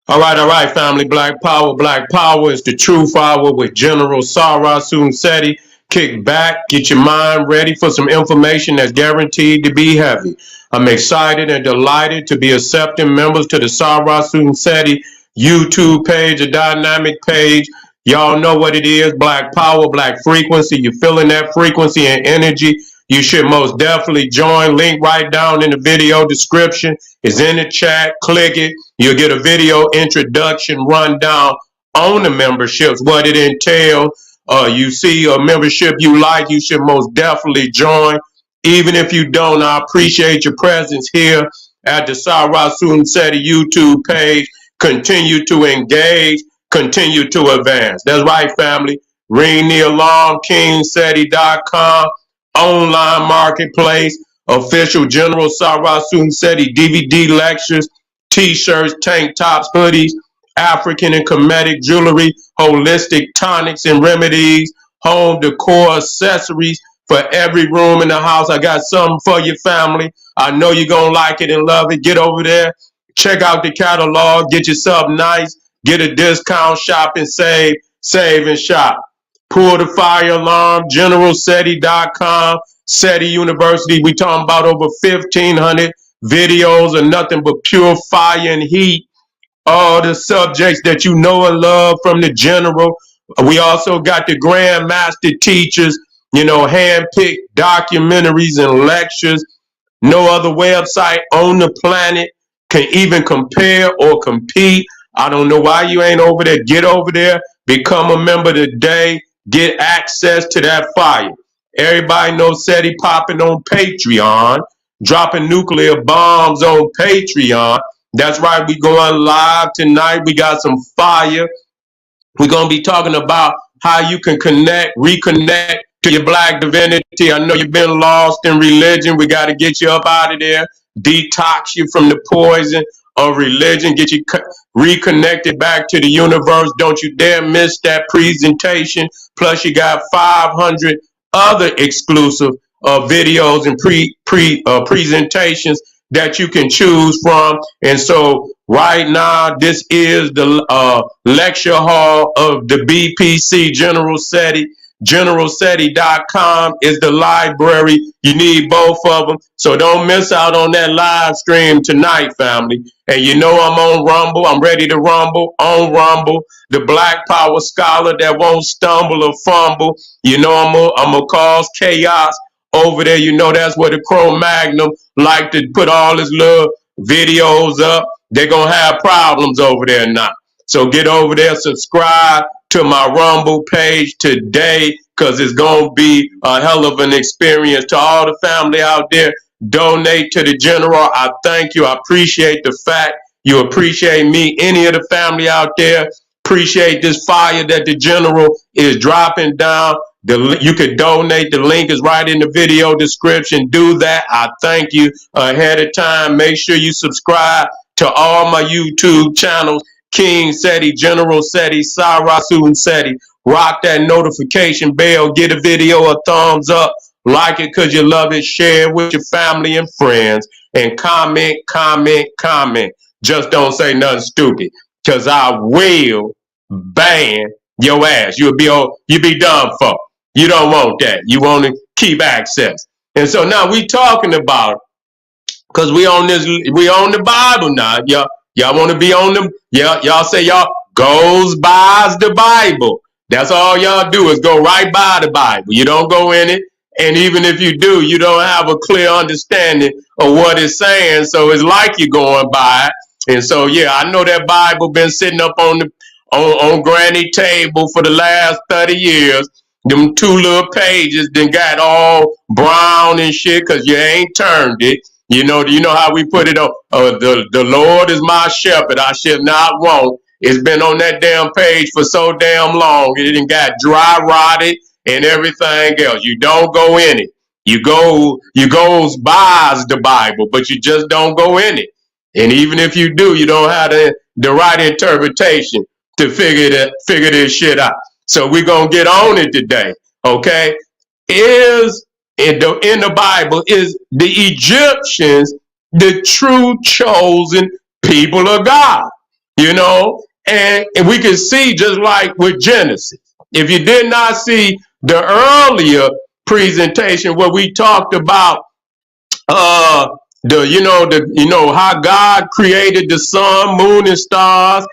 All right, family. Black Power. Black Power is the truth hour with General Sarah Seti. Kick back, get your mind ready for some information that's guaranteed to be heavy. I'm excited and delighted to be accepting members to the Sarah Seti YouTube page, a dynamic page. Y'all know what it is, Black Power, Black Frequency. You're feeling that frequency and energy. You should most definitely join. Link right down in the video description. It's in the chat. Click it. You'll get a video introduction rundown on the memberships, what it entails. You see a membership you like, you should most definitely join. Even if you don't, I appreciate your presence here at the Sarah Seti YouTube page. Continue to engage, continue to advance. That's right, family. Ring the alarm, kingseti.com, online marketplace, official General Sarah Seti DVD lectures, t-shirts, tank tops, hoodies, African and Kemetic jewelry, holistic tonics and remedies, home decor accessories for every room in the house. I got something for your family. I know you're going to like it and love it. Get over there, check out the catalog, get yourself nice, get a discount, shop and save and shop. Pull the fire alarm, generalseti.com, Seti University. We talking about over 1,500 videos of nothing but pure fire and heat. All the subjects that you know and love from the general. We also got the grandmaster teachers, hand-picked documentaries and lectures. No other website on the planet can even compare or compete. I don't know why you ain't over there. Get over there, become a member today, get access to that fire. Everybody knows Seti popping on Patreon, dropping nuclear bombs on Patreon. That's right, we going live tonight. We got some fire. We're going to be talking about how you can reconnect to your black divinity. I know you've been lost in religion. We got to get you up out of there, detox you from the poison of religion, get you reconnected back to the universe. Don't you dare miss that presentation. Plus, you got 500 other exclusive videos and presentations that you can choose from. And so right now, this is the lecture hall of the BPC General Seti. GeneralSeti.com is the library. You need both of them. So don't miss out on that live stream tonight, family. And you know I'm on Rumble. I'm ready to rumble on Rumble. The Black Power scholar that won't stumble or fumble. You know I'm going to cause chaos over there. You know that's where the Cro-Magnum like to put all his little videos up. They're going to have problems over there now. So get over there, subscribe to my Rumble page today, because it's going to be a hell of an experience. To all the family out there, donate to the general. I thank you. I appreciate the fact you appreciate me. Any of the family out there, appreciate this fire that the general is dropping down. You can donate. The link is right in the video description. Do that. I thank you ahead of time. Make sure you subscribe to all my YouTube channels. King Seti, General Seti, Sarah Seti. Rock that notification bell. Get a video a thumbs up. Like it because you love it. Share it with your family and friends. And comment, comment, comment. Just don't say nothing stupid, because I will ban your ass. You'll be done for. You don't want that. You want to keep access. And so now we talking about, because we on the Bible now. Y'all want to be on them? Yeah, y'all say y'all goes by the Bible. That's all y'all do is go right by the Bible. You don't go in it. And even if you do, you don't have a clear understanding of what it's saying. So it's like you're going by it. And so, yeah, I know that Bible been sitting up on granny table for the last 30 years. Them two little pages then got all brown and shit because you ain't turned it. You know how we put it on? The Lord is my shepherd, I shall not want. It's been on that damn page for so damn long. It done got dry rotted and everything else. You don't go in it. You goes by the Bible, but you just don't go in it. And even if you do, you don't have the right interpretation to figure this shit out. So we're going to get on it today, okay? In the Bible, is the Egyptians the true chosen people of God? and we can see just like with Genesis. If you did not see the earlier presentation where we talked about how God created the sun, moon, and stars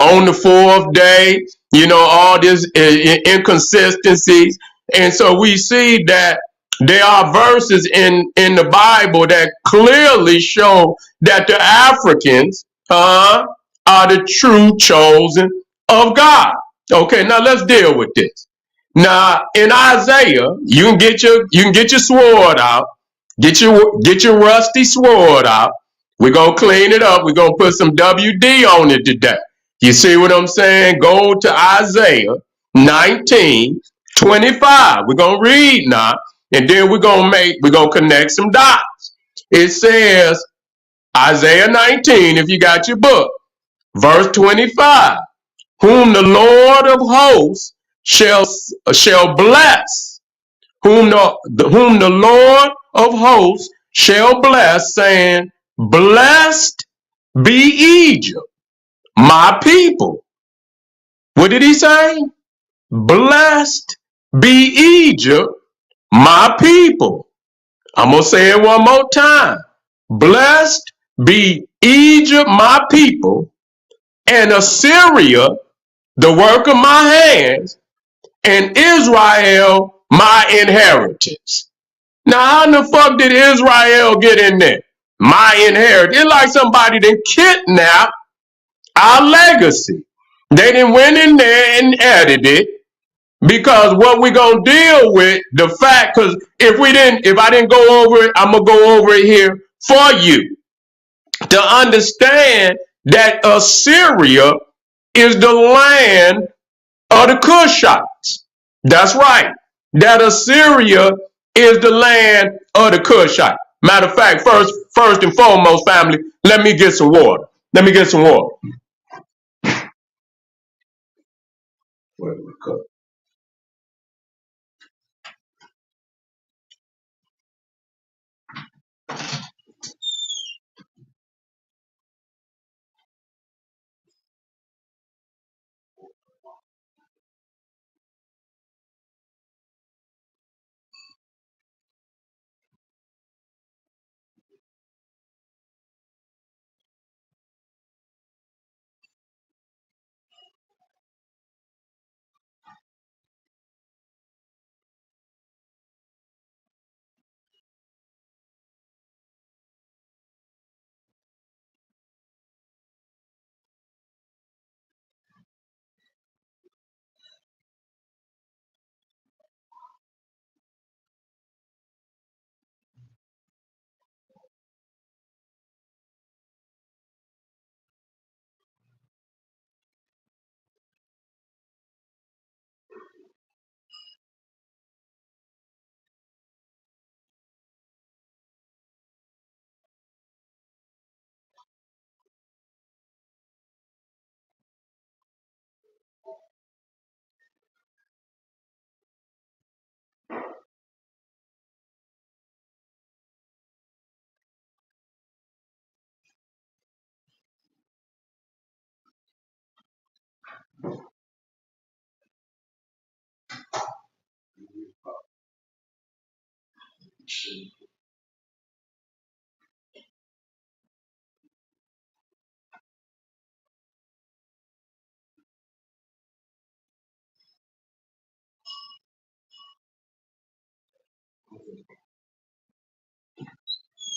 on the fourth day, all these inconsistencies. And so we see that there are verses in the Bible that clearly show that the Africans are the true chosen of God. Okay, now let's deal with this. Now in Isaiah, you can get your sword out, get your rusty sword out. We're gonna clean it up. We're gonna put some WD on it today. You see what I'm saying? Go to Isaiah 19:25. We're gonna read now, and then we're gonna connect some dots. It says Isaiah 19, if you got your book, verse 25, whom the Lord of hosts shall bless, whom the Lord of hosts shall bless, saying, blessed be Egypt, my people. What did he say? Blessed be Egypt, my people. I'm going to say it one more time. Blessed be Egypt, my people, and Assyria, the work of my hands, and Israel, my inheritance. Now, how in the fuck did Israel get in there? My inheritance. It's like somebody that kidnapped our legacy. They didn't went in there and edited it, because what we gonna deal with the fact, because if I didn't go over it, I'm gonna go over it here for you to understand that Assyria is the land of the Cushites. That's right. That Assyria is the land of the Cushites. Matter of fact, first and foremost, family, let me get some water. Let me get some water. Where did we go?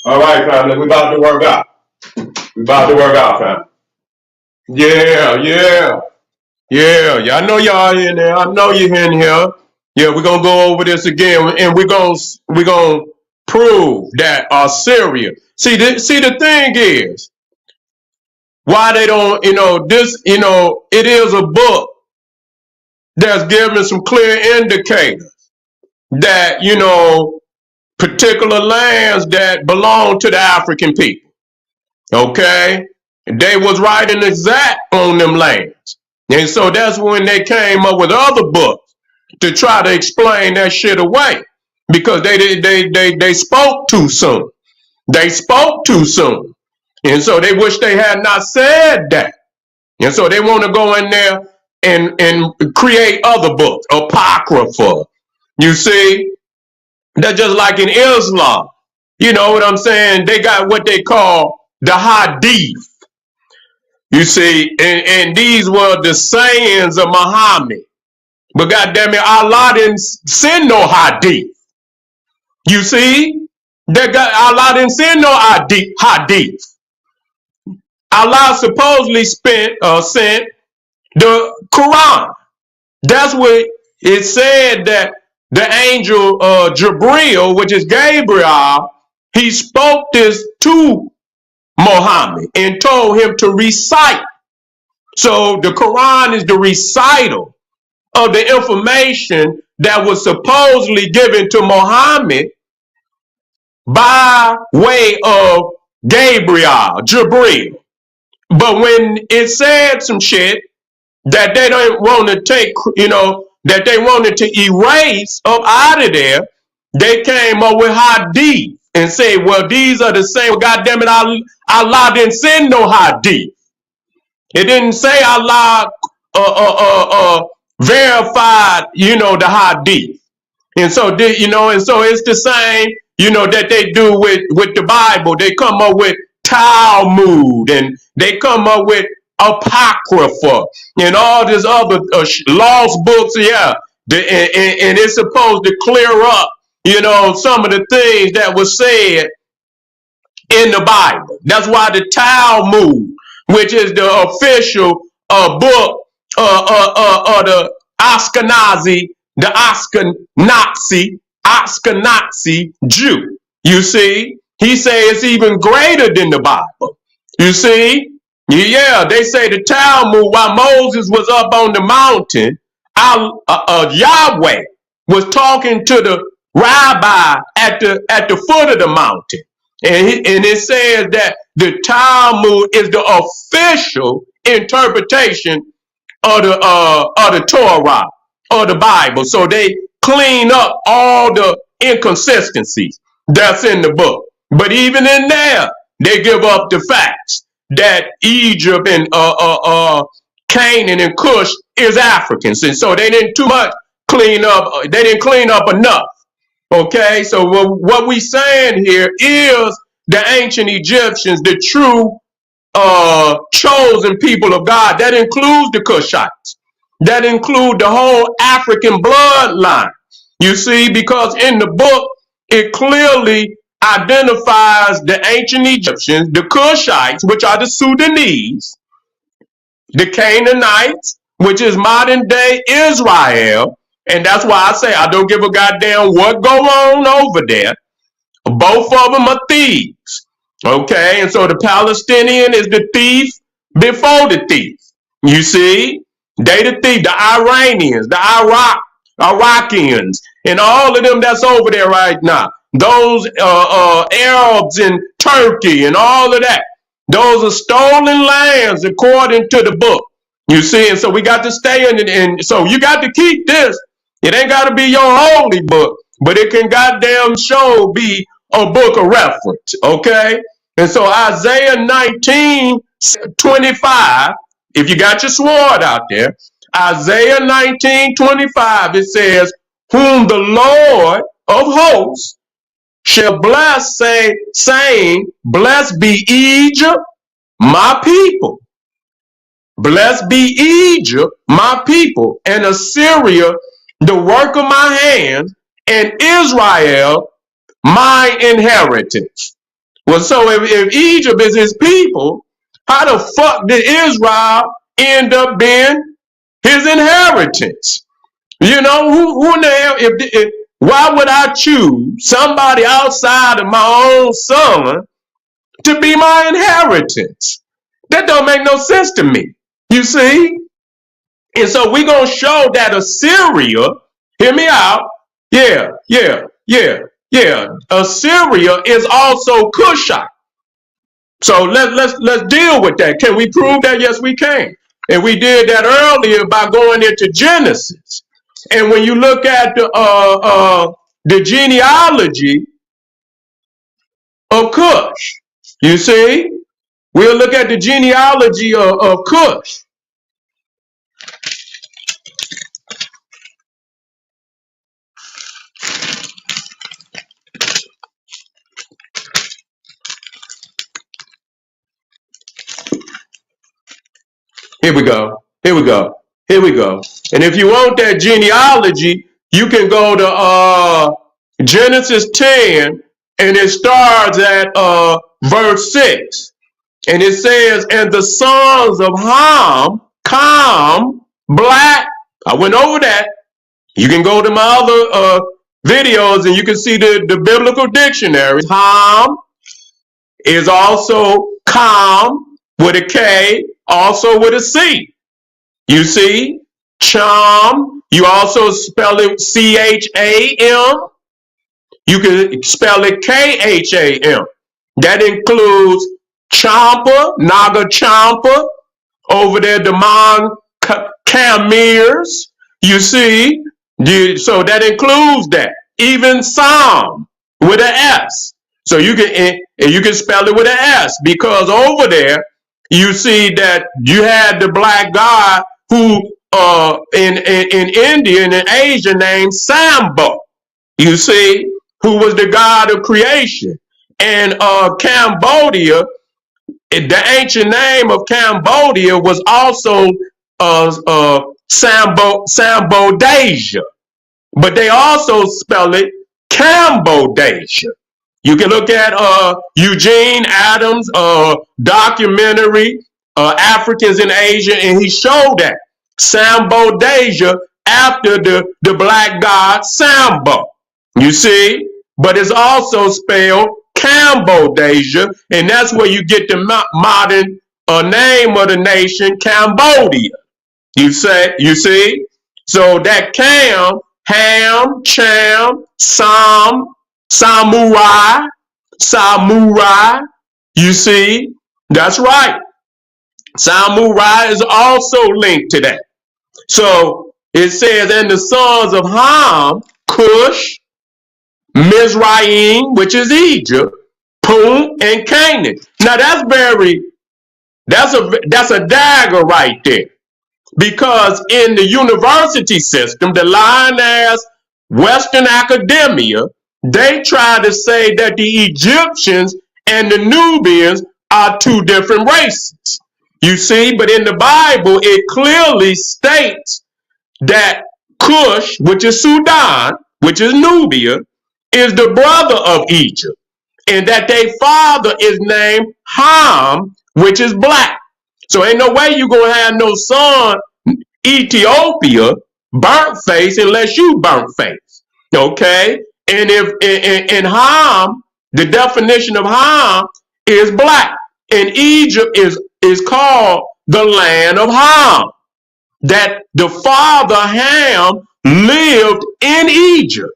All right, family, we about to work out. We about to work out, family. Yeah, yeah, yeah. I know y'all in there. I know you're in here. Yeah, we're gonna go over this again, and we're gonna prove that Assyria. See, the thing is, why they don't, this, it is a book that's giving some clear indicators that, particular lands that belong to the African people. Okay? They was writing exact on them lands. And so that's when they came up with other books to try to explain that shit away. Because they spoke too soon. They spoke too soon. And so they wish they had not said that. And so they want to go in there and create other books, apocrypha. You see, they're just like in Islam. You know what I'm saying? They got what they call the hadith. You see, and these were the sayings of Muhammad. But goddamn it, Allah didn't send no hadith. You see, Allah didn't send no hadith. Allah supposedly sent the Quran. That's what it said, that the angel Jabril, which is Gabriel, he spoke this to Muhammad and told him to recite. So the Quran is the recital of the information that was supposedly given to Muhammad by way of Gabriel, Jabril. But when it said some shit that they don't want to take, that they wanted to erase up out of there, they came up with hadith and say, well, these are the same. Well, God damn it, Allah didn't send no hadith. It didn't say Allah verified, the hadith. And so, and so it's the same, that they do with the Bible. They come up with Talmud, and they come up with Apocrypha, and all these other lost books. Yeah, and it's supposed to clear up, some of the things that were said in the Bible. That's why the Talmud, which is the official book of the Ashkenazi Jew. You see, he say it's even greater than the Bible. You see, yeah, they say the Talmud, while Moses was up on the mountain, Yahweh was talking to the rabbi at the foot of the mountain. And it says that the Talmud is the official interpretation of the Torah or the Bible. So they clean up all the inconsistencies that's in the book. But even in there, they give up the facts that Egypt and Canaan and Cush is Africans. And so they didn't too much clean up. They didn't clean up enough. Okay, so what we saying here is the ancient Egyptians, the true chosen people of God. That includes the Cushites. That includes the whole African bloodline. You see, because in the book, it clearly identifies the ancient Egyptians, the Cushites, which are the Sudanese, the Canaanites, which is modern day Israel. And that's why I say I don't give a goddamn what go on over there. Both of them are thieves. Okay, and so the Palestinian is the thief before the thief. You see, they the thief, the Iranians, the Iraqians, and all of them that's over there right now. Those Arabs in Turkey and all of that. Those are stolen lands according to the book. You see, and so we got to stay in it. And so you got to keep this. It ain't got to be your holy book, but it can goddamn sure be a book of reference, okay? And so Isaiah 19:25, if you got your sword out there, Isaiah 19:25, it says, whom the Lord of hosts shall bless, saying, blessed be Egypt, my people. Blessed be Egypt, my people, and Assyria, the work of my hands, and Israel, my inheritance. Well, so if Egypt is his people, how the fuck did Israel end up being his inheritance? You know, who in the hell, why would I choose somebody outside of my own son to be my inheritance? That don't make no sense to me. You see? And so we're going to show that Assyria, hear me out. Yeah. Assyria is also Cushite. So let's deal with that. Can we prove that? Yes, we can. And we did that earlier by going into Genesis. And when you look at the genealogy of Cush, you see, we'll look at the genealogy of Cush. Here we go. Here we go. Here we go. And if you want that genealogy, you can go to Genesis 10, and it starts at verse 6. And it says, and the sons of Ham, black. I went over that. You can go to my other videos and you can see the biblical dictionary. Ham is also Kam with a K, also with a C. You see, Cham, you also spell it Cham. You can spell it Kham. That includes Champa, Naga Champa, over there, the Mon Camirs. You see, so that includes that. Even Psalm with an S. So you can spell it with an S, because over there you see that you had the black god who in India and in Asia named Samba. You see, who was the god of creation. And Cambodia, the ancient name of Cambodia was also Sambodasia, but they also spell it Cambodasia. You can look at Eugene Adams' documentary, Africans in Asia, and he showed that Sambodasia after the black god Samba. You see? But it's also spelled Cambodasia, and that's where you get the modern name of the nation, Cambodia. You see? So that Cam, Ham, Cham, Samurai, you see? That's right. Samurai is also linked to that. So it says, and the sons of Ham, Cush, Mizraim, which is Egypt, Pum, and Canaan. Now that's a dagger right there. Because in the university system, the lying-ass Western academia, they try to say that the Egyptians and the Nubians are two different races. You see, but in the Bible, it clearly states that Cush, which is Sudan, which is Nubia, is the brother of Egypt, and that their father is named Ham, which is black. So ain't no way you gonna have no son Ethiopia burnt face unless you burnt face. Okay? And if in Ham, the definition of Ham is black. And Egypt is called the land of Ham. That the father Ham lived in Egypt.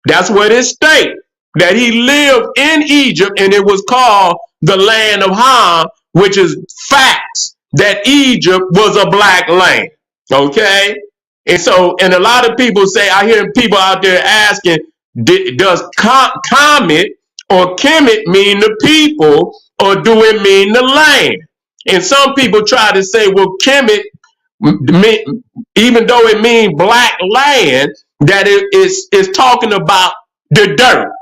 That's what it states. That he lived in Egypt, and it was called the land of Ham, which is facts that Egypt was a black land. Okay? And so, and a lot of people say, I hear people out there asking, does Kemet or Kemet mean the people, or do it mean the land? And some people try to say, well, Kemet, even though it means black land, that it is talking about the dirt.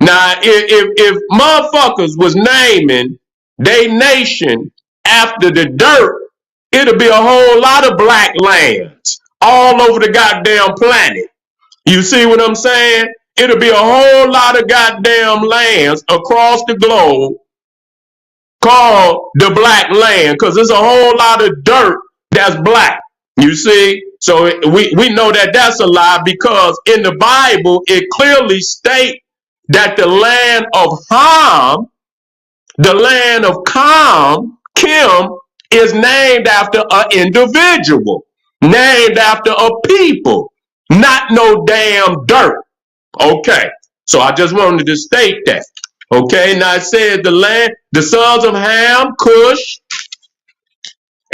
Now, if motherfuckers was naming they nation after the dirt, it'll be a whole lot of black lands all over the goddamn planet. You see what I'm saying? It'll be a whole lot of goddamn lands across the globe called the black land, because there's a whole lot of dirt that's black. You see? So we know that that's a lie, because in the Bible, it clearly states that the land of Ham, the land of Kim, is named after an individual, named after a people, not no damn dirt. Okay, so I just wanted to state that. Okay, now it says the sons of Ham, Cush,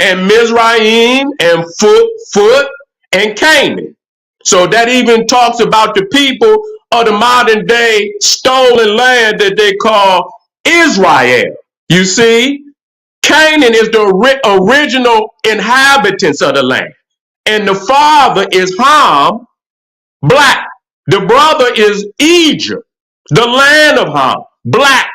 and Mizraim, and Phut, and Canaan. So that even talks about the people of the modern day stolen land that they call Israel. You see, Canaan is the original inhabitants of the land. And the father is Ham, black. The brother is Egypt, the land of Ham, black.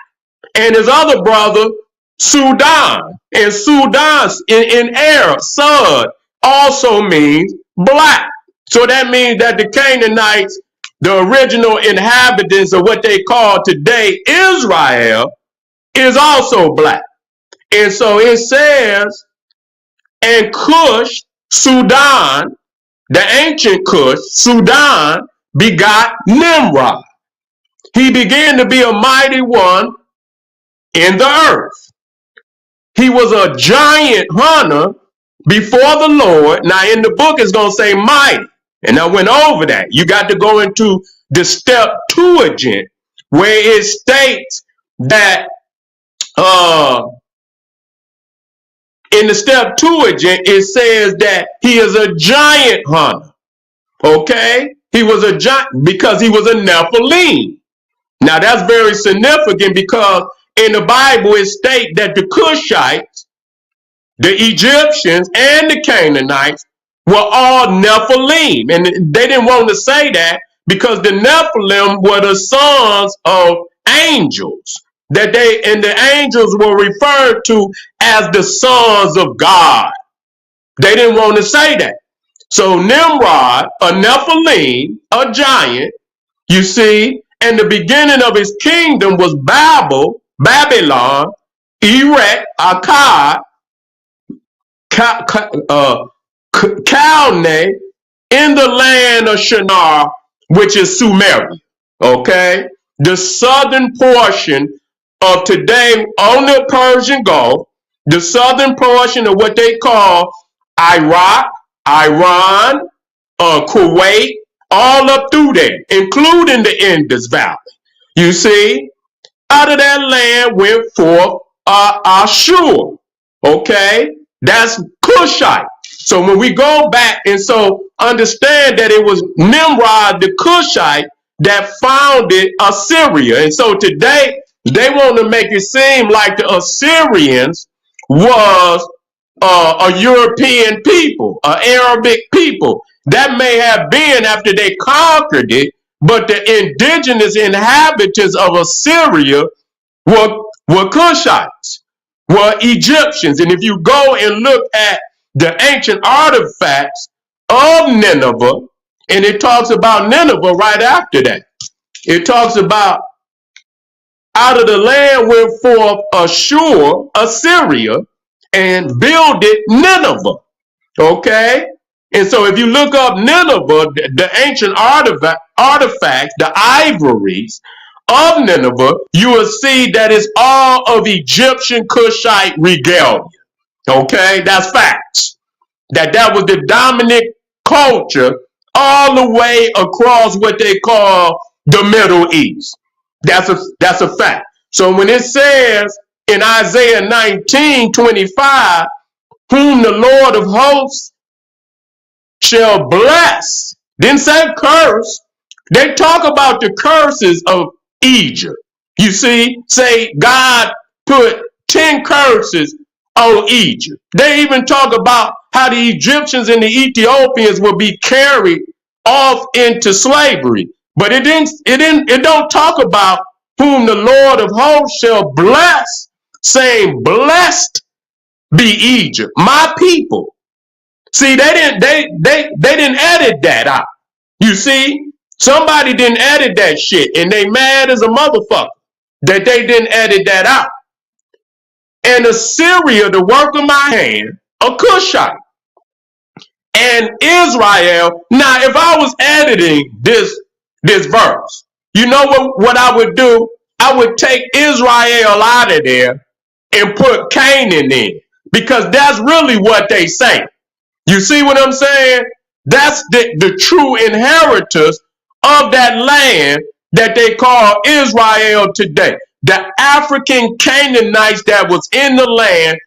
And his other brother Sudan. And Sudan in Arab, Sud, also means black. So that means that the Canaanites, the original inhabitants of what they call today Israel, is also black. And so it says, and Cush, Sudan, the ancient Cush, Sudan, begot Nimrod. He began to be a mighty one in the earth. He was a giant hunter before the Lord. Now, in the book, it's going to say mighty. And I went over that. You got to go into the Septuagint, where it states that in the Septuagint, it says that he is a giant hunter. Okay? He was a giant because he was a Nephilim. Now, that's very significant because in the Bible, it states that the Cushites, the Egyptians, and the Canaanites were all Nephilim. And they didn't want to say that because the Nephilim were the sons of angels. And the angels were referred to as the sons of God. They didn't want to say that. So Nimrod, a Nephilim, a giant, you see, and the beginning of his kingdom was Babylon, Erech, Akkad, Calne, in the land of Shinar, which is Sumeria. Okay? The southern portion of today on the Persian Gulf, the southern portion of what they call Iraq, Iran, Kuwait, all up through there, including the Indus Valley. You see, out of that land went forth Ashur. Okay? That's Cushite. So when we go back, and so understand that it was Nimrod the Cushite that founded Assyria. And so today they want to make it seem like the Assyrians was a European people, an Arabic people. That may have been after they conquered it, but the indigenous inhabitants of Assyria were Cushites, were Egyptians. And if you go and look at the ancient artifacts of Nineveh, and it talks about Nineveh right after that. It talks about out of the land went forth Ashur, Assyria, and builded Nineveh. Okay? And so if you look up Nineveh, the ancient artifacts, the ivories of Nineveh, you will see that it's all of Egyptian Cushite regalia. Okay? That's facts. That was the dominant culture all the way across what they call the Middle East. That's a fact. So when it says in Isaiah 19:25, whom the Lord of hosts shall bless, didn't say curse. They talk about the curses of Egypt. You see, say God put 10 curses on Egypt. They even talk about how the Egyptians and the Ethiopians will be carried off into slavery. But it don't talk about whom the Lord of hosts shall bless, saying, blessed be Egypt, my people. See, they didn't edit that out. You see, somebody didn't edit that shit, and they mad as a motherfucker that they didn't edit that out. And Assyria, the work of my hand, a Cushite. And Israel, now if I was editing this verse, you know what I would do? I would take Israel out of there and put Canaan in, because that's really what they say. You see what I'm saying? That's the true inheritors of that land that they call Israel today. The African Canaanites that was in the land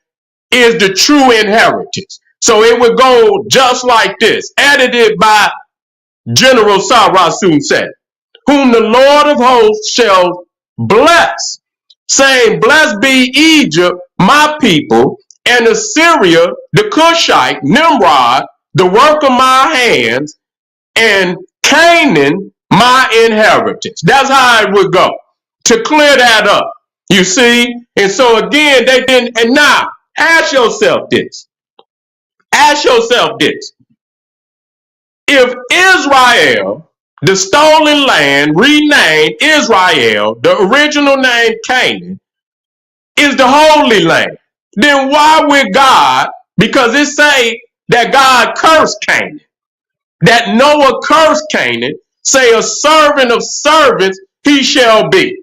is the true inheritance. So it would go just like this, edited by General Sarasun said, whom the Lord of hosts shall bless, saying, blessed be Egypt, my people, and Assyria, the Cushite, Nimrod, the work of my hands, and Canaan, my inheritance. That's how it would go. To clear that up, You see? And so again, they didn't. And now, ask yourself this. Ask yourself this. If Israel, the stolen land, renamed Israel, the original name Canaan, is the Holy Land, then why would God, because it say that God cursed Canaan, that Noah cursed Canaan, say a servant of servants he shall be.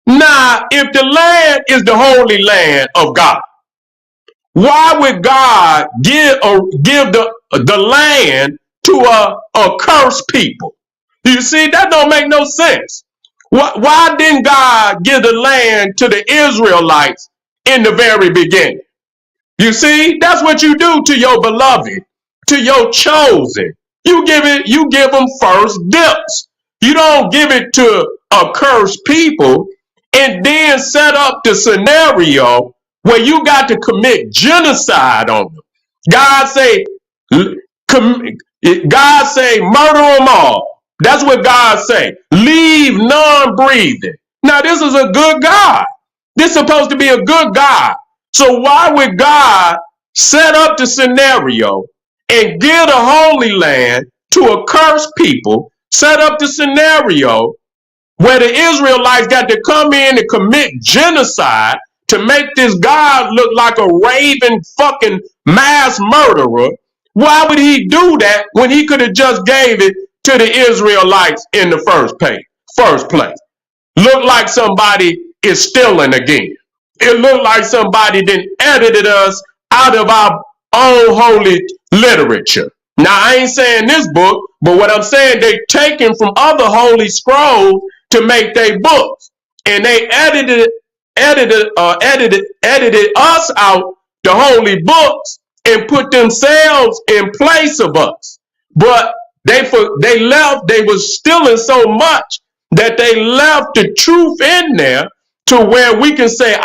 Now, if the land is the holy land of God, why would God give the land to a cursed people? You see, that don't make no sense. Why didn't God give the land to the Israelites in the very beginning? You see, that's what you do to your beloved, to your chosen. You give them first dips. You don't give it to a cursed people and then set up the scenario where you got to commit genocide on them. God say, God say, murder them all. That's what God say. Leave none breathing. Now this is a good God. This is supposed to be a good God. So why would God set up the scenario and give the Holy Land to a cursed people, set up the scenario where the Israelites got to come in and commit genocide to make this God look like a raving fucking mass murderer? Why would he do that when he could have just gave it to the Israelites in the first place? Look like somebody is stealing again. It looked like somebody then edited us out of our own holy literature. Now, I ain't saying this book, but what I'm saying, they taken from other holy scrolls to make their books. And they edited us out the holy books and put themselves in place of us. But they left, they was stealing so much that they left the truth in there to where we can say,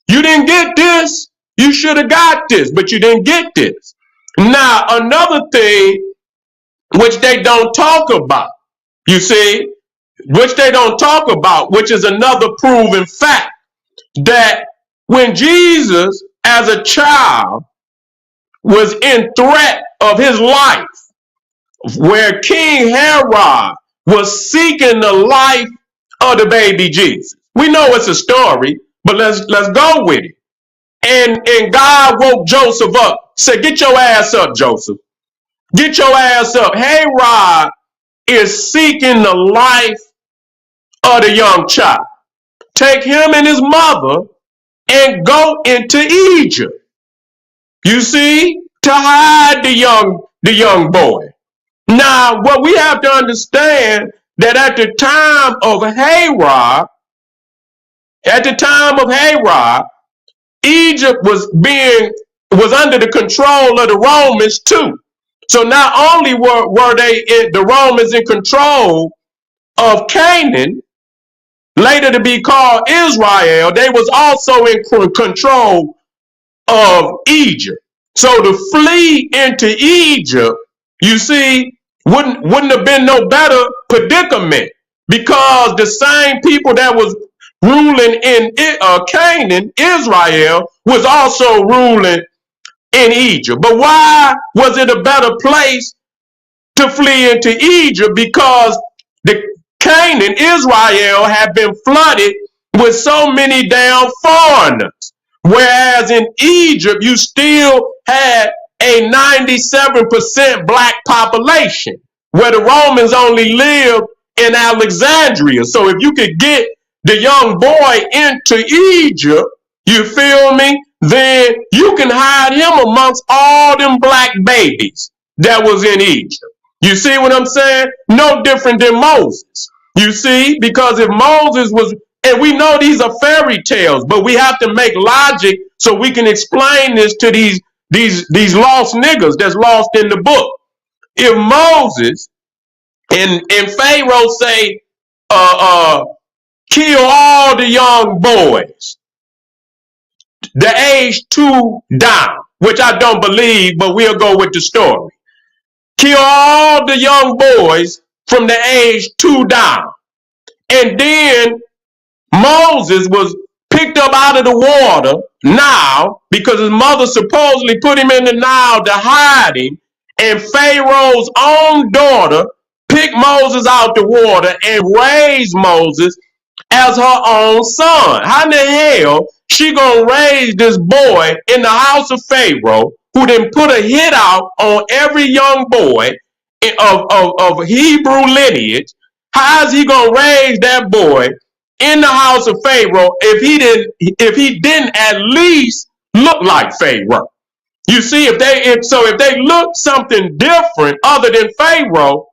you didn't get this. You should have got this, but you didn't get this. Now, another thing which they don't talk about, you see, which they don't talk about, which is another proven fact, that when Jesus, as a child, was in threat of his life, where King Herod was seeking the life of the baby Jesus. We know it's a story, but let's go with it. And God woke Joseph up. Said, get your ass up, Joseph. Get your ass up. Herod is seeking the life of the young child. Take him and his mother and go into Egypt. You see, to hide the young boy. Now, what we have to understand that at the time of Herod, Egypt was under the control of the Romans too. So not only were the Romans in control of Canaan, later to be called Israel, they was also in control of Egypt. So to flee into Egypt, you see, wouldn't have been no better predicament, because the same people that was ruling in Canaan, Israel, was also ruling in Egypt. But why was it a better place to flee into Egypt? Because the Canaan, Israel, had been flooded with so many damn foreigners. Whereas in Egypt, you still had a 97% black population, where the Romans only lived in Alexandria. So if you could get the young boy into Egypt, you feel me, then you can hide him amongst all them black babies that was in Egypt. You see what I'm saying? No different than Moses. You see, because if Moses was, and we know these are fairy tales, but we have to make logic so we can explain this to these lost niggas that's lost in the book. If Moses and Pharaoh say, kill all the young boys, the age 2 down, which I don't believe, but we'll go with the story. Kill all the young boys from the age 2 down. And then Moses was picked up out of the water Nile because his mother supposedly put him in the Nile to hide him, and Pharaoh's own daughter picked Moses out the water and raised Moses as her own son. How in the hell she gonna raise this boy in the house of Pharaoh, who then put a hit out on every young boy of Hebrew lineage? How is he gonna raise that boy in the house of Pharaoh if he didn't at least look like Pharaoh? You see, if they look something different other than Pharaoh,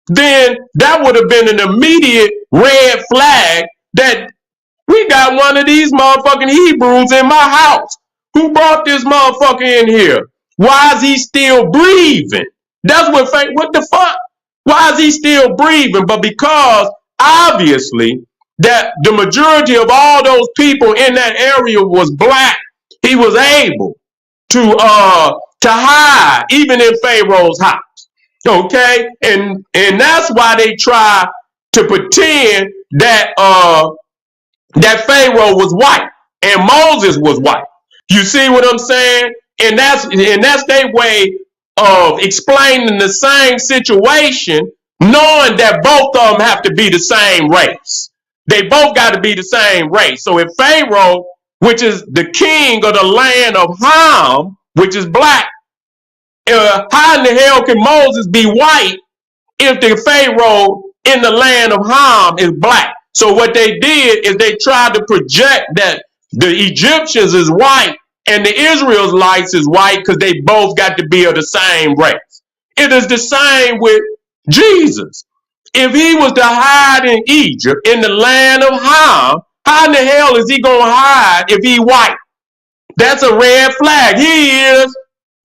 then that would have been an immediate red flag that we got one of these motherfucking Hebrews in my house. Who brought this motherfucker in here? Why is he still breathing? That's what the fuck? Why is he still breathing? But because obviously that the majority of all those people in that area was black, he was able to hide even in Pharaoh's house. Okay, and that's why they try to pretend that that Pharaoh was white and Moses was white. You see what I'm saying? And that's their way of explaining the same situation, knowing that both of them have to be the same race. They both got to be the same race. So if Pharaoh, which is the king of the land of Ham, which is black, how in the hell can Moses be white if the Pharaoh in the land of Ham is black? So what they did is they tried to project that the Egyptians is white and the Israelites is white because they both got to be of the same race. It is the same with Jesus. If he was to hide in Egypt, in the land of Ham, how in the hell is he going to hide if he white? That's a red flag. He is.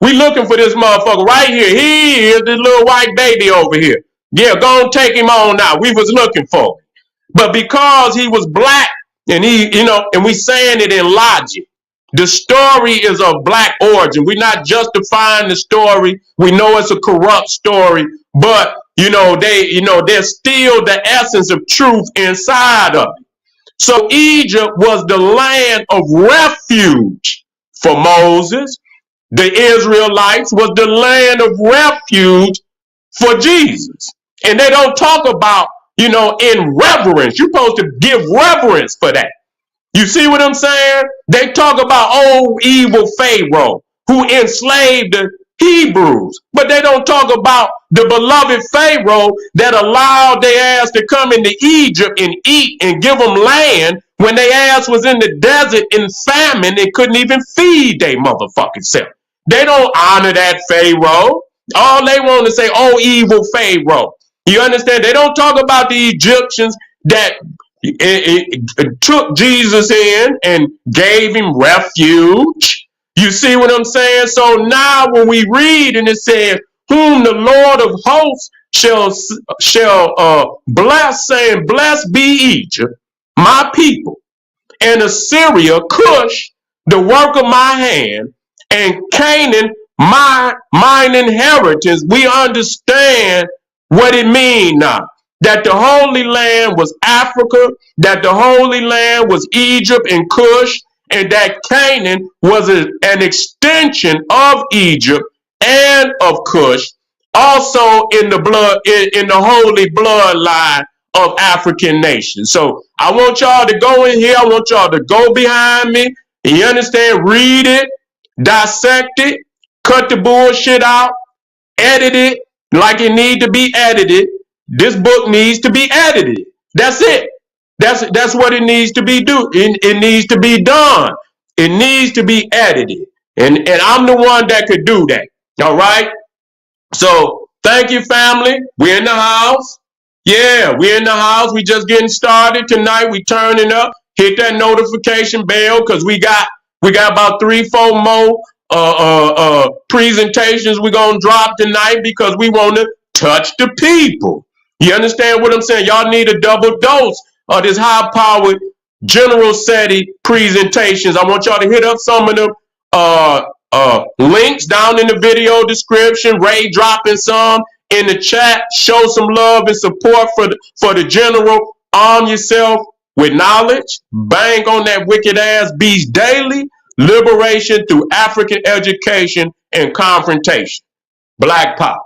We looking for this motherfucker right here. He is this little white baby over here. Yeah, go and take him on now. We was looking for him. But because he was black and and we saying it in logic, the story is of black origin. We're not justifying the story. We know it's a corrupt story, but there's still the essence of truth inside of it. So Egypt was the land of refuge for Moses. The Israelites was the land of refuge for Jesus. And they don't talk about, in reverence. You're supposed to give reverence for that. You see what I'm saying? They talk about old evil Pharaoh who enslaved the Hebrews, but they don't talk about the beloved Pharaoh that allowed their ass to come into Egypt and eat and give them land when their ass was in the desert in famine and couldn't even feed their motherfucking self. They don't honor that Pharaoh. All they want to say, oh, evil Pharaoh. You understand? They don't talk about the Egyptians that took Jesus in and gave him refuge. You see what I'm saying? So now when we read and it says, whom the Lord of hosts shall bless, saying, blessed be Egypt, my people, and Assyria, Cush, the work of my hand, and Canaan, mine inheritance. We understand what it means now. That the Holy Land was Africa, that the Holy Land was Egypt and Cush, and that Canaan was an extension of Egypt and of Cush, also in the holy bloodline of African nations. So I want y'all to go in here. I want y'all to go behind me. You understand? Read it, dissect it, cut the bullshit out, edit it like it need to be edited. This book needs to be edited. That's it. That's what it needs to be It needs to be done. It needs to be edited. And I'm the one that could do that. All right. So thank you, family. We're in the house. Yeah, we're in the house. We just getting started tonight. We turning up. Hit that notification bell because we got about 3-4 more presentations we're gonna drop tonight because we want to touch the people. You understand what I'm saying? Y'all need a double dose of this high-powered General Seti presentations. I want y'all to hit up some of them links down in the video description. Ray dropping some in the chat. Show some love and support for the General. Arm yourself with knowledge, bang on that wicked ass beast daily, liberation through African education and confrontation. Black power.